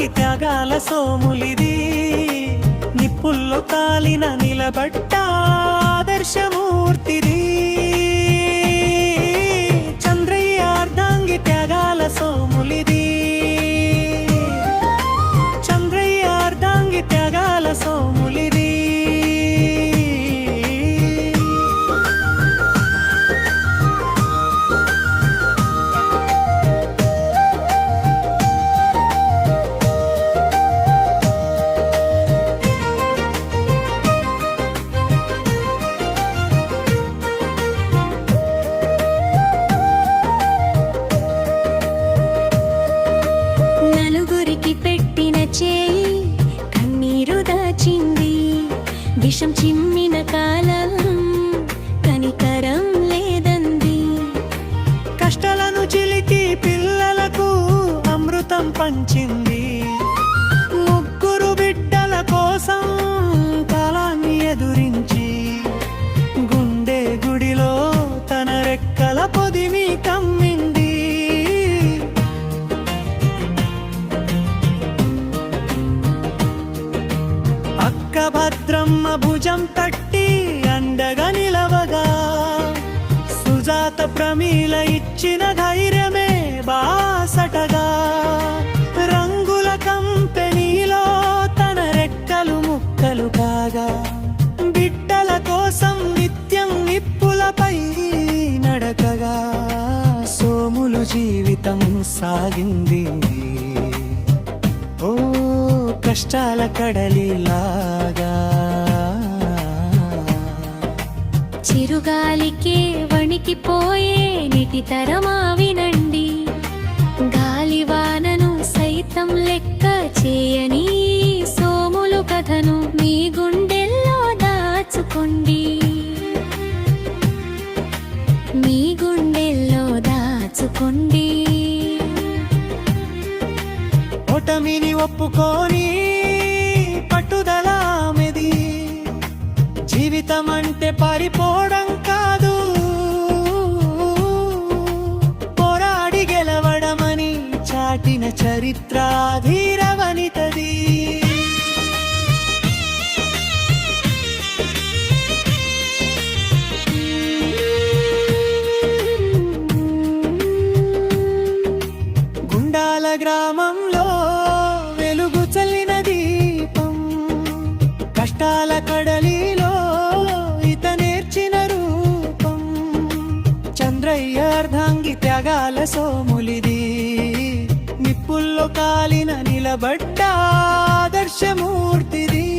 అర్ధాంగి త్యాగాల సోములిది, నిప్పుల్లో కాలిన నిలబడ్డ ఆదర్శమూర్తిది. చంద్రయ్య అర్ధాంగి త్యాగాల సోములిది, చంద్రయ్య అర్ధాంగి త్యాగాల సోములిది. విషం చిమ్మిన కాలం కనికరం లేదంది. కష్టాలను చిలికి పిల్లలకు అమృతం పంచింది. ముగ్గురు బిడ్డల కోసం కాలాన్ని ఎదురించి గుండె గుడిలో తన రెక్కల పొదివి కమ్మింది. అక్క భద్రమ్మ భుజం తట్టి అండగా నిలవగా, సుజాత ప్రమీల ఇచ్చిన ధైర్యమే బాసటగా, రంగుల కంపెనీలో తన రెక్కలు ముక్కలు కాగా, బిడ్డల కోసం నిత్యం నిప్పులపై నడకగా సోములు జీవితం సాగింది. ఓ కష్టాల కడలిలాగా, చిరుగాలికే వణికిపోయే నిటితరమా వినండి. గాలివానను సైతం లెక్క చేయని సోములు కథను మీ గుండెల్లో దాచుకోండి, మీ గుండెల్లో దాచుకోండి. ఓటమిని ఒప్పుకోని పట్టుదల ఆమెది, జీవితం అంటే పారిపోవడం కాదు, పోరాడి గెలవడమని చాటిన చరిత్ర ధీర వనితది. గుండాల గ్రామంలో వెలుగు చల్లిన దీపం, కష్టాల కడలిలో ఇత నేర్చిన రూపం. చంద్రయ్య అర్ధాంగి త్యాగాల సోములిది, నిప్పుల్లో కాలిన నిలబడ్డ ఆదర్శమూర్తిది.